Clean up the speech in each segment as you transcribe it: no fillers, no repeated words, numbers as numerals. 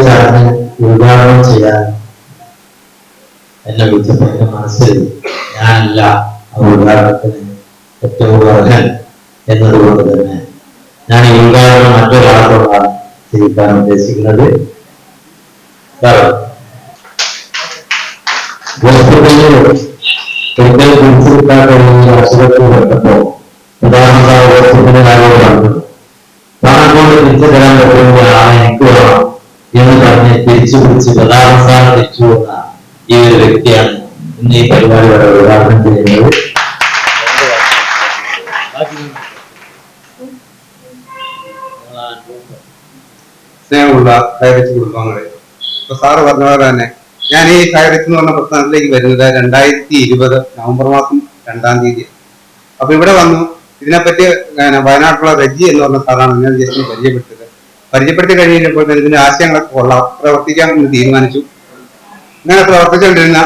ചടങ്ങ് ഉദ്ഘാടനം ചെയ്യാൻ എന്നെ വിളിച്ചപ്പോൾ എന്റെ മനസ്സിൽ ഞാനല്ല ആ ഉദ്ഘാടനത്തിന് ഏറ്റവും അർഹൻ എന്നതുകൊണ്ട് തന്നെ ഞാൻ ഈ ഉദ്ഘാടനം മറ്റൊരാളോടാണ് ചെയ്യിക്കാൻ ഉദ്ദേശിക്കുന്നത്. ഹോസ്പിറ്റലിൽ ഒരിക്കൽ പിടിച്ചു കിട്ടാൻ കഴിയുന്ന അസുഖത്തിൽ പെട്ടപ്പോ പ്രധാനമന്ത്രി ഹോസ്പിറ്റലിന്റെ കാര്യങ്ങൾ പറഞ്ഞു, പണം കൊണ്ട് തിരിച്ചു തരാൻ പറ്റുന്ന ആളെ എനിക്ക് വേണം എന്ന് പറഞ്ഞ് തിരിച്ചു പിടിച്ച് പ്രധാനമന്ത്രി തിരിച്ചു വന്ന ഈ ഒരു വ്യക്തിയാണ് ഇന്ന് ഈ പരിപാടിയുടെ ഉദ്ഘാടനം ചെയ്യുന്നത്. സ്നേഹമുള്ള ഹൈറിച്ച് കുടുംബങ്ങളെ, ഇപ്പൊ സാറ് പറഞ്ഞ പോലെ തന്നെ ഞാൻ ഈ ഹൈറിച്ച് എന്ന് പറഞ്ഞ പ്രസ്ഥാനത്തിലേക്ക് വരുന്നത് 2020 നവംബർ മാസം 2-ാം തീയതി. അപ്പൊ ഇവിടെ വന്നു ഇതിനെപ്പറ്റി വയനാട്ടിലുള്ള റെജി എന്ന് പറഞ്ഞ സാറാണ് ഞാൻ ജസ്റ്റ് പരിചയപ്പെടുത്തി കഴിഞ്ഞപ്പോൾ തന്നെ ഇതിന്റെ ആശയങ്ങളൊക്കെ കൊള്ളാം, പ്രവർത്തിക്കാൻ തീരുമാനിച്ചു. ഇങ്ങനെ പ്രവർത്തിച്ചുകൊണ്ടിരുന്ന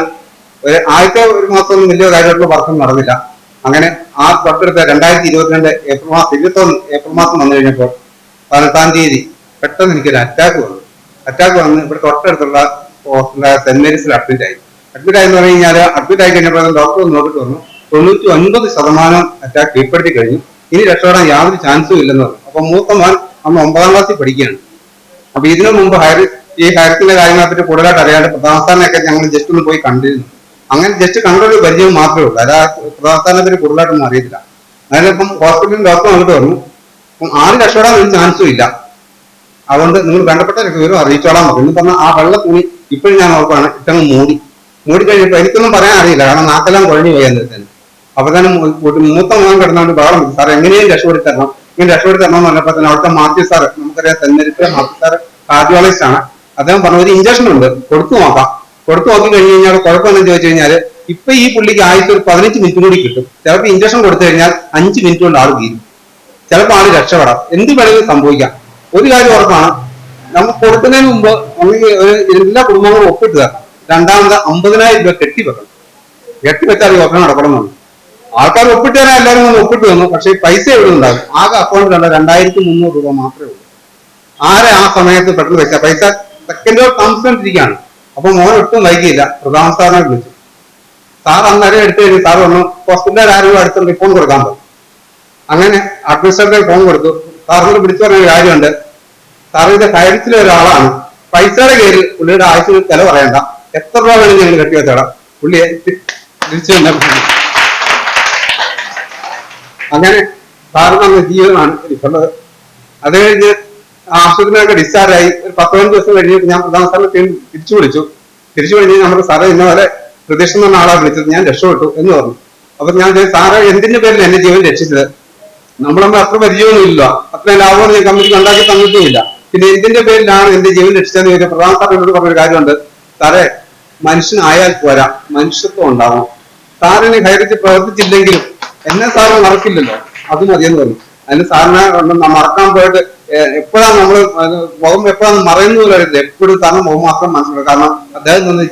ആദ്യത്തെ ഒരു മാസം വലിയ കാര്യമായിട്ടുള്ള വർഷം നടന്നില്ല. അങ്ങനെ ആ തൊട്ടടുത്ത 2022 ഏപ്രിൽ മാസം വന്നു കഴിഞ്ഞപ്പോൾ 18-ാം തീയതി പെട്ടെന്ന് എനിക്കൊരു അറ്റാക്ക് വന്നു. ഇവിടെ തൊട്ടടുത്തുള്ള സെന്റ് മേരീസിൽ അഡ്മിറ്റ് ആയി എന്ന് പറഞ്ഞു കഴിഞ്ഞാൽ അഡ്മിറ്റ് ആയി കഴിഞ്ഞപ്പോൾ ഡോക്ടർ നോക്കിട്ട് പറഞ്ഞു 99% അറ്റാക്ക് കീഴ്പ്പെടുത്തി കഴിഞ്ഞു, ഇനി രക്ഷപ്പെടാൻ യാതൊരു ചാൻസും ഇല്ലെന്ന് പറഞ്ഞു. അപ്പൊ മൂത്ത മോൻ അന്ന് 9-ാം ക്ലാസ്സിൽ പഠിക്കുകയാണ്. അപ്പൊ ഇതിനു മുമ്പ് ഈ ഹയറിന്റെ കാര്യങ്ങളെ പറ്റി കൂടുതലായിട്ട് അറിയാണ്ട് പ്രധാനസ്ഥാനൊക്കെ ഞങ്ങൾ ജസ്റ്റ് ഒന്ന് പോയി കണ്ടിരുന്നു. അങ്ങനെ ജസ്റ്റ് കണ്ടൊരു പരിചയം മാത്രമേ ഉള്ളൂ, അതായത് പ്രധാനസ്ഥാനത്തിന് കൂടുതലായിട്ടൊന്നും അറിയത്തില്ല. അതിനിപ്പം ഹോസ്പിറ്റലിൽ ഡോക്ടർ വന്നിട്ട് പറഞ്ഞു ആരും രക്ഷപ്പെടാൻ ഒരു ചാൻസും ഇല്ല, അതുകൊണ്ട് നിങ്ങൾ വേണ്ടപ്പെട്ട വിവരം അറിയിച്ചോളാൻ പറഞ്ഞു എന്ന് പറഞ്ഞാൽ ആ വെള്ള തുണി ഇപ്പോഴും ഞാൻ ഓർക്കാണ് ഇട്ടങ്ങ് മൂടി കഴിഞ്ഞപ്പോൾ എനിക്കൊന്നും പറയാൻ അറിയില്ല, കാരണം നാക്കെല്ലാം കുഴഞ്ഞു പോയി തന്നെ. അപ്പൊ തന്നെ മൂത്ത മോൻ കിടന്നുകൊണ്ട് ബഹളം സാർ എങ്ങനെയും രക്ഷപ്പെടുത്തി തരണം, ഇങ്ങനെ രക്ഷപ്പെടുത്തി തരണം എന്ന് പറഞ്ഞപ്പോൾ തന്നെ അവിടുത്തെ മാത്യു സാറ്, നമുക്കറിയാം സെന്മരിപ്പിലെ മാത്യു സാറ് കാർഡിയോളജിസ്റ്റ് ആണ്. അദ്ദേഹം പറഞ്ഞു ഒരു ഇഞ്ചക്ഷൻ ഉണ്ട്, കൊടുത്തു നോക്കി കഴിഞ്ഞ് കഴിഞ്ഞാൽ കുഴപ്പമെന്ന് ചോദിച്ചു കഴിഞ്ഞാൽ ഇപ്പൊ ഈ പുള്ളിക്ക് ആയിട്ട് ഒരു 15 മിനിറ്റ് കൂടി കിട്ടും. ചിലപ്പോൾ ഇഞ്ചക്ഷൻ കൊടുത്തു കഴിഞ്ഞാൽ 5 മിനിറ്റ് കൊണ്ട് ആൾ തീരും, ചിലപ്പോൾ ആള് രക്ഷപ്പെടാം, എന്ത് വേണമെങ്കിലും സംഭവിക്കാം. ഒരു കാര്യം ഉറപ്പാണ്, നമുക്ക് കൊടുക്കുന്നതിന് മുമ്പ് എല്ലാ കുടുംബങ്ങളും ഒപ്പിട്ട് തരണം. രണ്ടാമത് 50,000 രൂപ കെട്ടിവെച്ചാൽ ഈ ഓപ്പറേഷൻ നടക്കണമെന്നുണ്ട്. ആൾക്കാർ ഒപ്പിട്ട് തരാൻ എല്ലാവരും ഒന്ന് ഒപ്പിട്ട് തന്നു, പക്ഷേ പൈസ എവിടെ ഉണ്ടാകും? ആകെ അക്കൗണ്ടിലുള്ള 2300 രൂപ മാത്രമേ ഉള്ളൂ. ആരെ ആ സമയത്ത് പെട്ടെന്ന് വെച്ച പൈസ സെക്കൻഡോ താമസിച്ചിരിക്കുകയാണ്. അപ്പൊ മോൻ ഒട്ടും വൈകിയില്ല, പ്രധാന സാറിനെ വിളിച്ചു. സാർ അന്നേരം എടുത്തു കഴിഞ്ഞു. സാർ പറഞ്ഞു ഹോസ്പിറ്റലിൽ ആരും അടുത്ത് റിപ്പോർട്ട് കൊടുക്കാൻ പോകും. അങ്ങനെ അഡ്മിനിസ്ട്രേറ്റർ ഫോൺ കൊടുത്തു. സാറിനോട് വിളിച്ചു പറഞ്ഞ കാര്യമുണ്ട്, സാറിന്റെ ഹയറിച്ചിലെ ഒരാളാണ്, പൈസയുടെ കയ്യിൽ പുള്ളിയുടെ ആവശ്യം ചില പറയണ്ട, എത്ര രൂപ വേണമെങ്കിൽ ഞങ്ങൾ കെട്ടിവെച്ചോളാം, പുള്ളിയെ തിരിച്ചു തന്നെ. അങ്ങനെ സാറിന് അന്ന് ജീവനാണ് എനിക്കുള്ളത്. അത് കഴിഞ്ഞ് ആശുപത്രിയിലൊക്കെ ഡിസ്ചാർജ് ആയി. ഒരു 15 ദിവസം കഴിഞ്ഞിട്ട് ഞാൻ പ്രധാന സാറിനെ തിരിച്ചു വിളിച്ചു നമ്മുടെ സാറേ ഇന്ന പോലെ പ്രതീക്ഷ എന്ന ആളെ വിളിച്ചത്, ഞാൻ രക്ഷപ്പെട്ടു എന്ന് പറഞ്ഞു. അപ്പൊ ഞാൻ സാറേ എന്തിന്റെ പേരിൽ എന്റെ ജീവൻ രക്ഷിച്ചത്? നമ്മളൊന്നും അത്ര പരിചയമൊന്നും ഇല്ല, അത്ര ലാഭമൊന്നും ഞാൻ കമ്പനിക്ക് ഉണ്ടാക്കി തന്നിട്ടുമില്ല, പിന്നെ എന്തിന്റെ പേരിലാണ് എന്റെ ജീവൻ രക്ഷിച്ചതെന്ന് ചോദിച്ചാൽ പ്രധാന സാറിനോട് പറഞ്ഞൊരു കാര്യമുണ്ട്, സാറേ മനുഷ്യനായാൽ പോരാ, മനുഷ്യത്വം ഉണ്ടാവും. സാറിന് ഹൈറിച്ച് പ്രവർത്തിച്ചില്ലെങ്കിലും എന്നെ സാറ് മറക്കില്ലല്ലോ, അത് മതിയെന്ന് പറഞ്ഞു. അതിന് സാറിനെ മറക്കാൻ പോയിട്ട് എപ്പോഴാണ് നമ്മള് മുഖം എപ്പോഴാണ് മറയുന്ന പോലെ അറിയില്ല, എപ്പോഴും സാറിന് മുഖം മാത്രം മനസ്സിലാക്കും. കാരണം അദ്ദേഹം തന്ന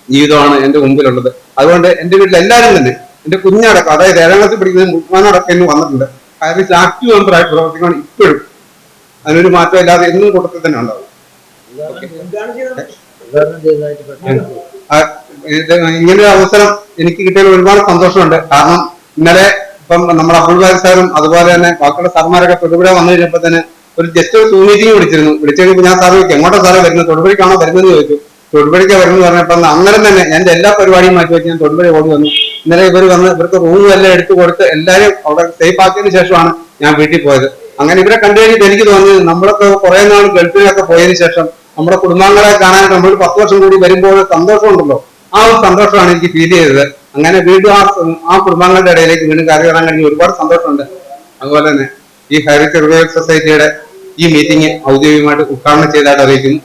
ജീവിതമാണ് എന്റെ മുമ്പിലുള്ളത്. അതുകൊണ്ട് എന്റെ വീട്ടിൽ എല്ലാവരും തന്നെ, എന്റെ കുഞ്ഞടക്കം, അതായത് 7ാം ക്ലാസ്സിൽ പഠിക്കുന്ന മുഴുവനടക്കം എന്ന് വന്നിട്ടുണ്ട്. ഹൈറിച്ച് ആക്റ്റീവ് മെമ്പറായി പ്രവർത്തിക്കണം ഇപ്പോഴും. അതിനൊരു മാറ്റം ഇല്ലാതെ എന്നും കൂട്ടത്തിൽ തന്നെ ഉണ്ടാവും. ഇങ്ങനൊരു അവസരം എനിക്ക് കിട്ടിയതിൽ ഒരുപാട് സന്തോഷമുണ്ട്. കാരണം ഇന്നലെ ഇപ്പം നമ്മുടെ അബുൽ സാറും അതുപോലെ തന്നെ ബാക്കിയുള്ള സാർമാരൊക്കെ തൊടുപുഴ വന്നു കഴിഞ്ഞപ്പോൾ തന്നെ ഒരു ജസ്റ്റ് ഒരു മീറ്റിംഗ് വിളിച്ചു കഴിഞ്ഞപ്പോൾ ഞാൻ സാറ് ചോദിക്കും എങ്ങോട്ടാ സാറേ വരുന്നത്, തൊടുപുഴയ്ക്കാണോ വരുന്നതെന്ന് ചോദിച്ചു. തൊടുപുഴയ്ക്ക് വരുന്നത് പറഞ്ഞപ്പോൾ അന്നേരം തന്നെ എന്റെ എല്ലാ പരിപാടിയും മാറ്റി വെച്ച് ഞാൻ തൊടുപുഴ ഓടി വന്നു. ഇന്നലെ ഇവർ വന്ന് ഇവർക്ക് റൂമും എല്ലാം എടുത്തു കൊടുത്ത് എല്ലാവരും അവിടെ സേഫ് ആക്കിയതിനു ശേഷമാണ് ഞാൻ വീട്ടിൽ പോയത്. അങ്ങനെ ഇവരെ കണ്ടു കഴിഞ്ഞിട്ട് എനിക്ക് തോന്നിയത് നമ്മളൊക്കെ കുറെ നാൾ ഗൾഫിലൊക്കെ പോയതിനു ശേഷം നമ്മുടെ കുടുംബാംഗങ്ങളെ കാണാനായിട്ട് നമ്മൾ 10 വർഷം കൂടി വരുമ്പോൾ സന്തോഷമുണ്ടല്ലോ, ആ ഒരു സന്തോഷമാണ് എനിക്ക് ഫീൽ ചെയ്തത്. അങ്ങനെ വീണ്ടും ആ കുടുംബാംഗങ്ങളുടെ ഇടയിലേക്ക് വീണ്ടും കയറി വരാൻ കഴിഞ്ഞ് ഒരുപാട് സന്തോഷമുണ്ട്. അതുപോലെ തന്നെ ഈ ഹൈറിച്ച് റിവൈവൽ സൊസൈറ്റിയുടെ ഈ മീറ്റിംഗ് ഔദ്യോഗികമായിട്ട് ഉദ്ഘാടനം ചെയ്തതായിട്ട് അറിയിക്കുന്നു.